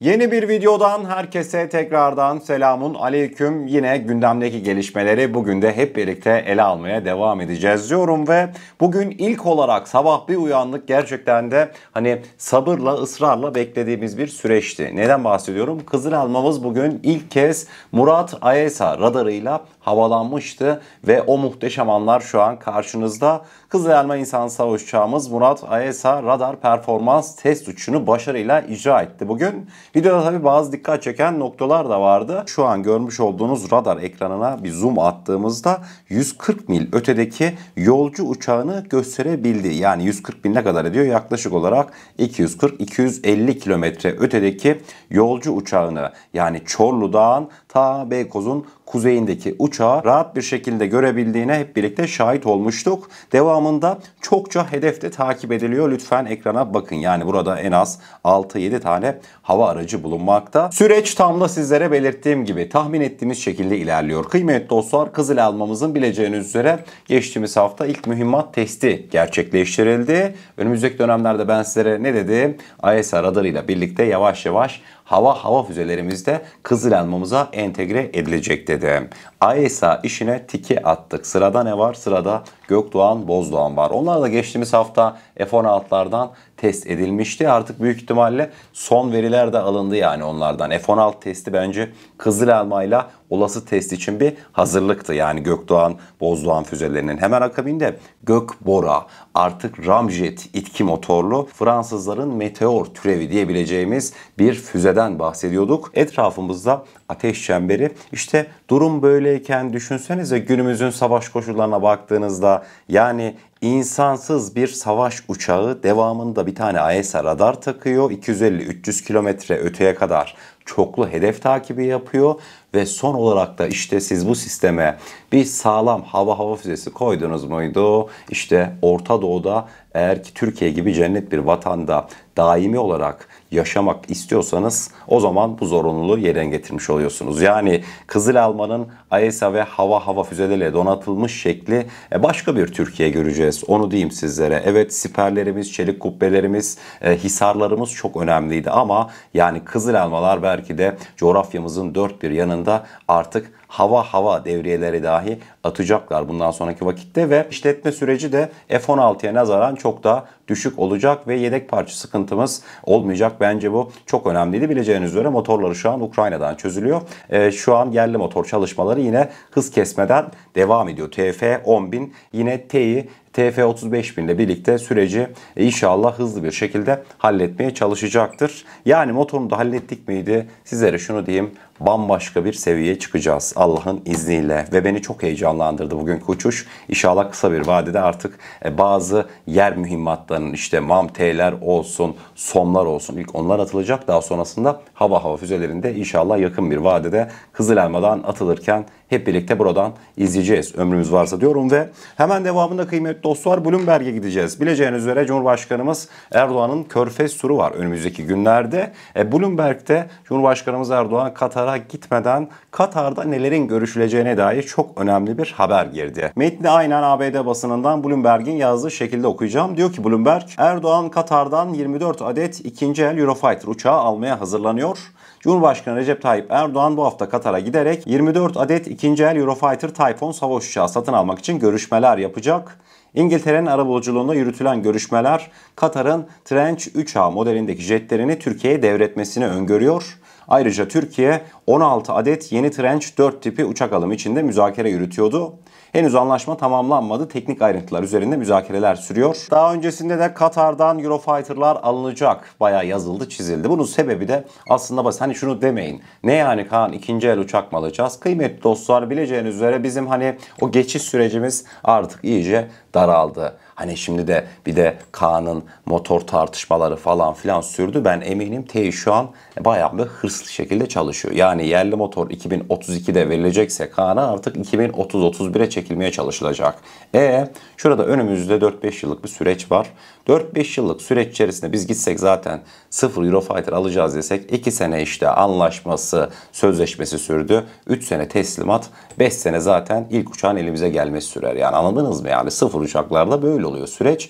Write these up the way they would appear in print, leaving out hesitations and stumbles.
Yeni bir videodan herkese tekrardan selamun aleyküm. Yine gündemdeki gelişmeleri bugün de hep birlikte ele almaya devam edeceğiz diyorum ve bugün ilk olarak sabah bir uyandık, gerçekten de sabırla, ısrarla beklediğimiz bir süreçti. Neden bahsediyorum? Kızılelmamız bugün ilk kez Murat AESA radarıyla havalanmıştı ve o muhteşem anlar şu an karşınızda. Kızılelma İnsansız Hava Uçağımız Murat AESA radar performans test uçuşunu başarıyla icra etti bugün. Videoda tabi bazı dikkat çeken noktalar da vardı. Şu an görmüş olduğunuz radar ekranına bir zoom attığımızda 140 mil ötedeki yolcu uçağını gösterebildi. Yani 140 mil ne kadar ediyor? Yaklaşık olarak 240-250 kilometre ötedeki yolcu uçağını, yani Çorlu'dan ta Beykoz'un kuzeyindeki uçağı rahat bir şekilde görebildiğine hep birlikte şahit olmuştuk. Devamında çokça hedefte takip ediliyor. Lütfen ekrana bakın. Yani burada en az 6-7 tane hava aracı bulunmakta. Süreç tam da sizlere belirttiğim gibi tahmin ettiğimiz şekilde ilerliyor. Kıymetli dostlar, Kızılelmamızın bileceğiniz üzere geçtiğimiz hafta ilk mühimmat testi gerçekleştirildi. Önümüzdeki dönemlerde ben sizlere ne dedim? AESA radarıyla birlikte yavaş yavaş hava füzelerimizde Kızılelmamıza entegre edilecek dedim. AESA işine tiki attık. Sırada ne var? Sırada Gökdoğan, Bozdoğan var. Onlar da geçtiğimiz hafta F-16'lardan test edilmişti. Artık büyük ihtimalle son veriler de alındı yani onlardan. F-16 testi bence Kızılelma ile olası test için bir hazırlıktı. Yani Gökdoğan, Bozdoğan füzelerinin hemen akabinde Gökbora, artık Ramjet itki motorlu Fransızların Meteor türevi diyebileceğimiz bir füzeden bahsediyorduk. Etrafımızda ateş çemberi. İşte durum böyleyken düşünsenize günümüzün savaş koşullarına baktığınızda, yani insansız bir savaş uçağı devamında bir tane AESA radar takıyor. 250-300 kilometre öteye kadar çoklu hedef takibi yapıyor ve son olarak da işte siz bu sisteme bir sağlam hava füzesi koydunuz muydu? İşte Orta Doğu'da, eğer ki Türkiye gibi cennet bir vatanda daimi olarak yaşamak istiyorsanız o zaman bu zorunluluğu yerine getirmiş oluyorsunuz. Yani Kızılelma'nın AESA ve hava füzeleriyle donatılmış şekli başka bir Türkiye göreceğiz. Onu diyeyim sizlere. Evet, siperlerimiz, çelik kubbelerimiz, hisarlarımız çok önemliydi ama yani Kızılelmalar belki de coğrafyamızın dört bir yanında artık hava devriyeleri dahi atacaklar bundan sonraki vakitte ve işletme süreci de F-16'ya nazaran çok daha düşük olacak ve yedek parça sıkıntımız olmayacak. Bence bu çok önemliydi. Bileceğiniz üzere motorları şu an Ukrayna'dan çözülüyor. Şu an yerli motor çalışmaları yine hız kesmeden devam ediyor. TF10.000 yine TF35.000 ile birlikte süreci inşallah hızlı bir şekilde halletmeye çalışacaktır. Yani motorunu da hallettik miydi? Sizlere şunu diyeyim, bambaşka bir seviyeye çıkacağız Allah'ın izniyle ve beni çok heyecanlandırdı bugünkü uçuş. İnşallah kısa bir vadede artık bazı yer mühimmatlarının, işte MAM-T'ler olsun, SOM'lar olsun, ilk onlar atılacak. Daha sonrasında hava füzelerinde inşallah yakın bir vadede Kızılelma'dan atılırken hep birlikte buradan izleyeceğiz ömrümüz varsa diyorum ve hemen devamında kıymetli dostlar Bloomberg'e gideceğiz. Bileceğiniz üzere Cumhurbaşkanımız Erdoğan'ın Körfez turu var önümüzdeki günlerde. Bloomberg'de Cumhurbaşkanımız Erdoğan Katar'a gitmeden Katar'da nelerin görüşüleceğine dair çok önemli bir haber girdi. Metni aynen ABD basınından Bloomberg'in yazdığı şekilde okuyacağım. Diyor ki Bloomberg, Erdoğan Katar'dan 24 adet ikinci el Eurofighter uçağı almaya hazırlanıyor. Cumhurbaşkanı Recep Tayyip Erdoğan bu hafta Katar'a giderek 24 adet ikinci el Eurofighter Typhoon savaş uçağı satın almak için görüşmeler yapacak. İngiltere'nin arabuluculuğunda yürütülen görüşmeler Katar'ın Tranche 3A modelindeki jetlerini Türkiye'ye devretmesini öngörüyor. Ayrıca Türkiye 16 adet yeni Tranche 4 tipi uçak alımı için de müzakere yürütüyordu. Henüz anlaşma tamamlanmadı. Teknik ayrıntılar üzerinde müzakereler sürüyor. Daha öncesinde de Katar'dan Eurofighter'lar alınacak. Bayağı yazıldı, çizildi. Bunun sebebi de aslında basit. Hani şunu demeyin. Ne yani Kaan, ikinci el uçak mı alacağız? Kıymetli dostlar, bileceğiniz üzere bizim o geçiş sürecimiz artık iyice daraldı. Şimdi de bir de Kaan'ın motor tartışmaları falan filan sürdü. Ben eminim TEİ şu an bayağı bir hırslı şekilde çalışıyor. Yani yerli motor 2032'de verilecekse Kaan'a artık 2030-31'e çekilmeye çalışılacak. Şurada önümüzde 4-5 yıllık bir süreç var. 4-5 yıllık süreç içerisinde biz gitsek zaten 0 Eurofighter alacağız desek 2 sene işte anlaşması, sözleşmesi sürdü. 3 sene teslimat, 5 sene zaten ilk uçağın elimize gelmesi sürer. Yani anladınız mı? Yani 0 uçaklarda böyle oluyor süreç.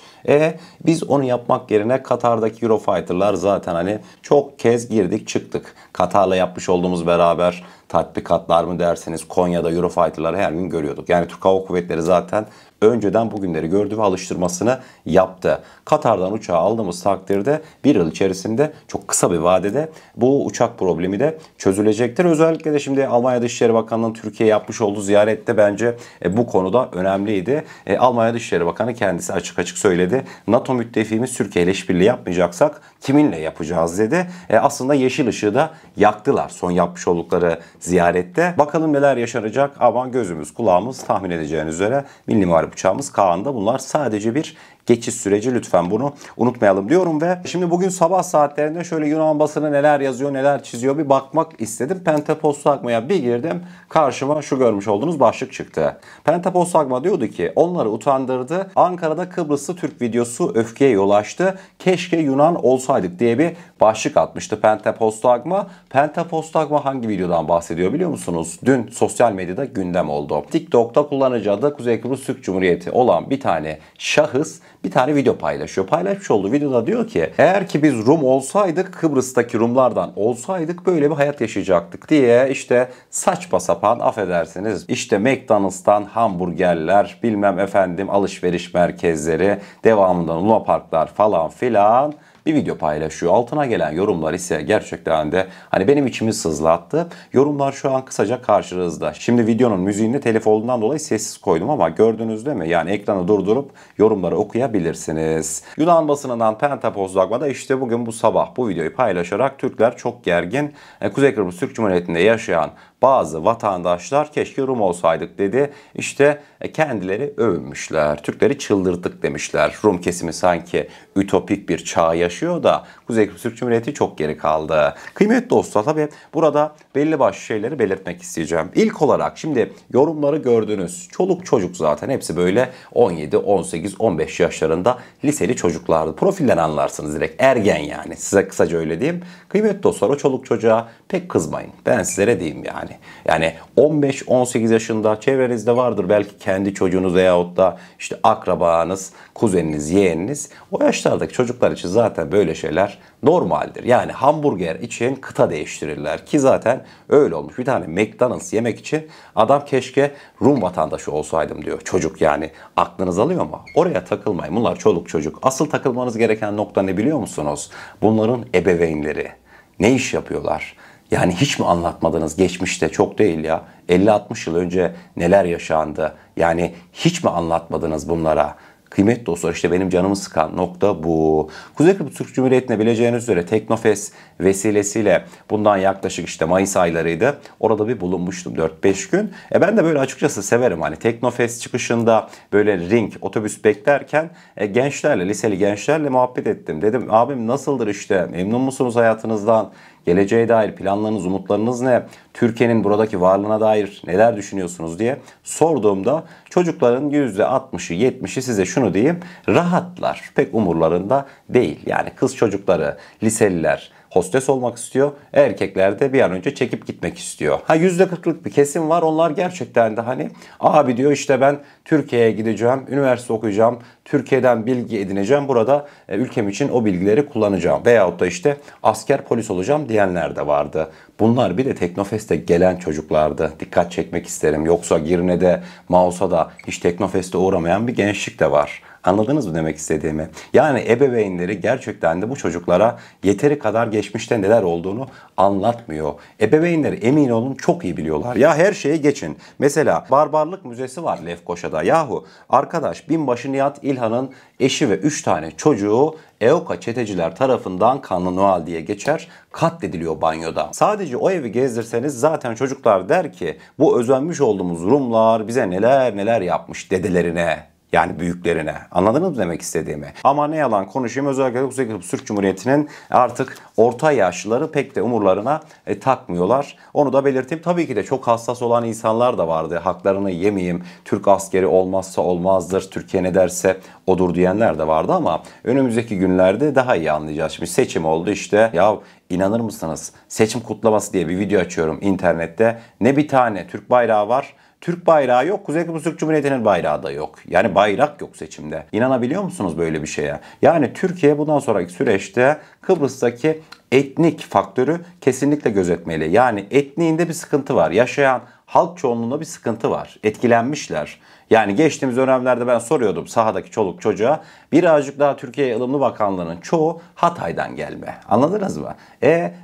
Biz onu yapmak yerine Katar'daki Eurofighter'lar zaten hani çok kez girdik çıktık. Katar'la yapmış olduğumuz beraber tatbikatlar mı derseniz Konya'da Eurofighter'ları her gün görüyorduk. Yani Türk Hava Kuvvetleri zaten önceden bugünleri gördü ve alıştırmasını yaptı. Katar'dan uçağı aldığımız takdirde bir yıl içerisinde çok kısa bir vadede bu uçak problemi de çözülecektir. Özellikle de şimdi Almanya Dışişleri Bakanlığı'nın Türkiye'ye yapmış olduğu ziyarette bence bu konuda önemliydi. Almanya Dışişleri Bakanı kendisi açık açık söyledi. NATO müttefiğimiz Türkiye ile işbirliği yapmayacaksak kiminle yapacağız dedi. Aslında yeşil ışığı da yaktılar son yapmış oldukları ziyarette. Bakalım neler yaşanacak ama gözümüz kulağımız tahmin edeceğiniz üzere Milli Muharip uçağımız Kaan'da. Bunlar sadece bir geçiş süreci, lütfen bunu unutmayalım diyorum ve şimdi bugün sabah saatlerinde şöyle Yunan basını neler yazıyor, neler çiziyor bir bakmak istedim. Pentapost.agma'ya bir girdim. Karşıma şu görmüş olduğunuz başlık çıktı. Pentapost.agma diyordu ki onları utandırdı. Ankara'da Kıbrıslı Türk videosu öfkeye yol açtı. Keşke Yunan olsaydık diye bir başlık atmıştı Pentapost.agma. Pentapost.agma hangi videodan bahsediyor biliyor musunuz? Dün sosyal medyada gündem oldu. TikTok'ta kullanıcı adı Kuzey Kıbrıs Türk Cumhuriyeti olan bir tane şahıs bir tane video paylaşıyor. Paylaşmış olduğu videoda diyor ki eğer ki biz Rum olsaydık, Kıbrıs'taki Rumlardan olsaydık böyle bir hayat yaşayacaktık diye işte saçma sapan affedersiniz işte McDonald's'tan hamburgerler bilmem efendim alışveriş merkezleri devamından Luna Parklar falan filan bir video paylaşıyor. Altına gelen yorumlar ise gerçekten de hani benim içimi sızlattı. Yorumlar şu an kısaca karşınızda. Şimdi videonun müziğini telif olduğundan dolayı sessiz koydum ama gördünüz değil mi? Yani ekranı durdurup yorumları okuyabilirsiniz. Yunan basınından Pentapost.agma'da işte bugün bu sabah bu videoyu paylaşarak Türkler çok gergin. Kuzey Kıbrıs Türk Cumhuriyeti'nde yaşayan bazı vatandaşlar keşke Rum olsaydık dedi. İşte kendileri övünmüşler. Türkleri çıldırttık demişler. Rum kesimi sanki ütopik bir çağ yaşıyor da Kuzey Kıbrıs Türk Cumhuriyeti çok geri kaldı. Kıymetli dostlar tabii burada belli başlı şeyleri belirtmek isteyeceğim. İlk olarak şimdi yorumları gördünüz. Çoluk çocuk zaten hepsi böyle 17, 18, 15 yaşlarında liseli çocuklardı. Profilden anlarsınız direkt ergen yani. Size kısaca öyle diyeyim. Kıymetli dostlar o çoluk çocuğa pek kızmayın. Ben sizlere diyeyim yani. Yani 15-18 yaşında çevrenizde vardır belki kendi çocuğunuz veyahut da işte akrabanız, kuzeniniz, yeğeniniz. O yaşlardaki çocuklar için zaten böyle şeyler normaldir. Yani hamburger için kıta değiştirirler ki zaten öyle olmuş. Bir tane McDonald's yemek için adam keşke Rum vatandaşı olsaydım diyor. Çocuk yani aklınız alıyor mu? Oraya takılmayın. Bunlar çoluk çocuk. Asıl takılmanız gereken nokta ne biliyor musunuz? Bunların ebeveynleri. Ne iş yapıyorlar? Yani hiç mi anlatmadınız geçmişte çok değil ya 50-60 yıl önce neler yaşandı? Yani hiç mi anlatmadınız bunlara? Kıymetli dostlar işte benim canımı sıkan nokta bu. Kuzey Kıbrıs Türk Cumhuriyeti'ne bileceğiniz üzere Teknofest vesilesiyle bundan yaklaşık işte Mayıs aylarıydı. Orada bir bulunmuştum 4-5 gün. Ben de böyle açıkçası severim hani Teknofest çıkışında böyle ring otobüs beklerken gençlerle liseli gençlerle muhabbet ettim. Dedim abim nasıldır işte memnun musunuz hayatınızdan? Geleceğe dair planlarınız, umutlarınız ne? Türkiye'nin buradaki varlığına dair neler düşünüyorsunuz diye sorduğumda çocukların %60'ı 70'i size şunu diyeyim rahatlar. Pek umurlarında değil. Yani kız çocukları, liseliler hostes olmak istiyor. Erkekler de bir an önce çekip gitmek istiyor. %40'lık bir kesim var. Onlar gerçekten de hani abi diyor işte ben Türkiye'ye gideceğim, üniversite okuyacağım, Türkiye'den bilgi edineceğim. Burada ülkem için o bilgileri kullanacağım. Veyahut da işte asker polis olacağım diyenler de vardı. Bunlar bir de Teknofest'e gelen çocuklardı. Dikkat çekmek isterim. Yoksa Girne'de, Maus'a da hiç Teknofest'e uğramayan bir gençlik de var. Anladınız mı demek istediğimi? Yani ebeveynleri gerçekten de bu çocuklara yeteri kadar geçmişte neler olduğunu anlatmıyor. Ebeveynleri emin olun çok iyi biliyorlar. Ya her şeye geçin. Mesela Barbarlık Müzesi var Lefkoşa'da. Yahu arkadaş binbaşı Nihat İlhan'ın eşi ve 3 tane çocuğu EOKA çeteciler tarafından kanlı Noel diye geçer, katlediliyor banyoda. Sadece o evi gezdirseniz zaten çocuklar der ki bu özenmiş olduğumuz Rumlar bize neler neler yapmış dedelerine. Yani büyüklerine. Anladınız mı demek istediğimi? Ama ne yalan konuşayım, özellikle Kuzey Kıbrıs Türk Cumhuriyeti'nin artık orta yaşlıları pek de umurlarına takmıyorlar. Onu da belirteyim. Tabii ki de çok hassas olan insanlar da vardı. Haklarını yemeyeyim, Türk askeri olmazsa olmazdır, Türkiye ne derse odur diyenler de vardı ama önümüzdeki günlerde daha iyi anlayacağız. Şimdi seçim oldu işte. Ya inanır mısınız? Seçim kutlaması diye bir video açıyorum internette. Ne bir tane Türk bayrağı var. Türk bayrağı yok, Kuzey Kıbrıs Türk Cumhuriyeti'nin bayrağı da yok. Yani bayrak yok seçimde. İnanabiliyor musunuz böyle bir şeye? Yani Türkiye bundan sonraki süreçte Kıbrıs'taki etnik faktörü kesinlikle gözetmeli. Yani etniğinde bir sıkıntı var. Yaşayan halk çoğunluğunda bir sıkıntı var. Etkilenmişler. Yani geçtiğimiz dönemlerde ben soruyordum sahadaki çoluk çocuğa. Birazcık daha Türkiye Ilımlı Bakanlığı'nın çoğu Hatay'dan gelme. Anladınız mı?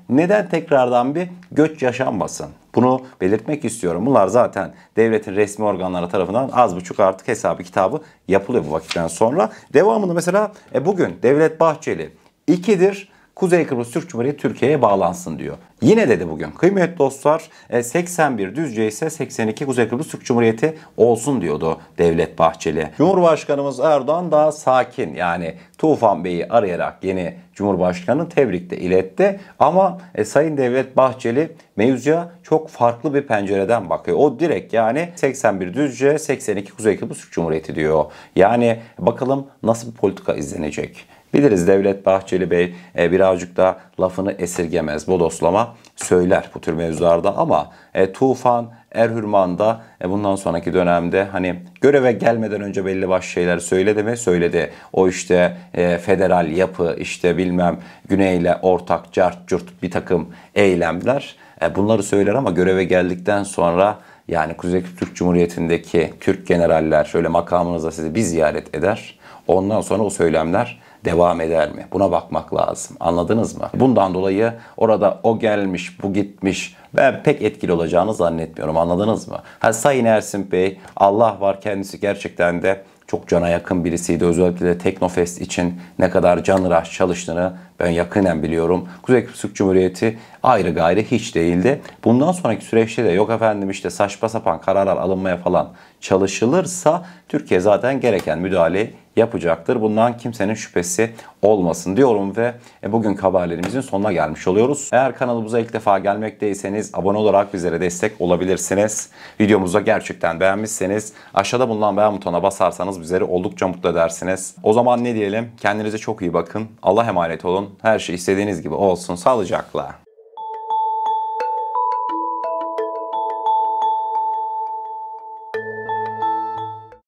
Neden tekrardan bir göç yaşanmasın? Bunu belirtmek istiyorum. Bunlar zaten devletin resmi organları tarafından az buçuk artık hesabı kitabı yapılıyor bu vakitten sonra. Devamında mesela bugün Devlet Bahçeli 2'dir Kuzey Kıbrıs Türk Cumhuriyeti Türkiye'ye bağlansın diyor. Yine dedi bugün. Kıymetli dostlar 81 Düzce ise 82 Kuzey Kıbrıs Türk Cumhuriyeti olsun diyordu Devlet Bahçeli. Cumhurbaşkanımız Erdoğan daha sakin, yani Tufan Bey'i arayarak yeni Cumhurbaşkanı tebrik de iletti. Ama Sayın Devlet Bahçeli mevzuya çok farklı bir pencereden bakıyor. O direkt yani 81 Düzce 82 Kuzey Kıbrıs Türk Cumhuriyeti diyor. Yani bakalım nasıl bir politika izlenecek. Biliriz Devlet Bahçeli Bey birazcık da lafını esirgemez, bodoslama söyler bu tür mevzularda ama Tufan Erhürman da bundan sonraki dönemde hani göreve gelmeden önce belli başlı şeyler söyledi mi? Söyledi. O işte federal yapı, işte bilmem güneyle ortak cart curt bir takım eylemler bunları söyler ama göreve geldikten sonra yani Kuzey Türk Cumhuriyeti'ndeki Türk generaller şöyle makamınıza sizi bir ziyaret eder. Ondan sonra o söylemler devam eder mi? Buna bakmak lazım. Anladınız mı? Bundan dolayı orada o gelmiş, bu gitmiş. Ben pek etkili olacağını zannetmiyorum. Anladınız mı? Sayın Ersin Bey, Allah var, kendisi gerçekten de çok cana yakın birisiydi. Özellikle de Teknofest için ne kadar canhıraş çalıştığını ben yakinen biliyorum. Kuzey Kıbrıs Türk Cumhuriyeti ayrı gayrı hiç değildi. Bundan sonraki süreçte de yok efendim işte saçma sapan kararlar alınmaya falan çalışılırsa Türkiye zaten gereken müdahale yapacaktır. Bundan kimsenin şüphesi olmasın diyorum ve bugünkü haberlerimizin sonuna gelmiş oluyoruz. Eğer kanalımıza ilk defa gelmekteyseniz abone olarak bizlere destek olabilirsiniz. Videomuzu gerçekten beğenmişseniz aşağıda bulunan beğen butonuna basarsanız bizleri oldukça mutlu edersiniz. O zaman ne diyelim? Kendinize çok iyi bakın. Allah'a emanet olun. Her şey istediğiniz gibi olsun. Sağlıcakla.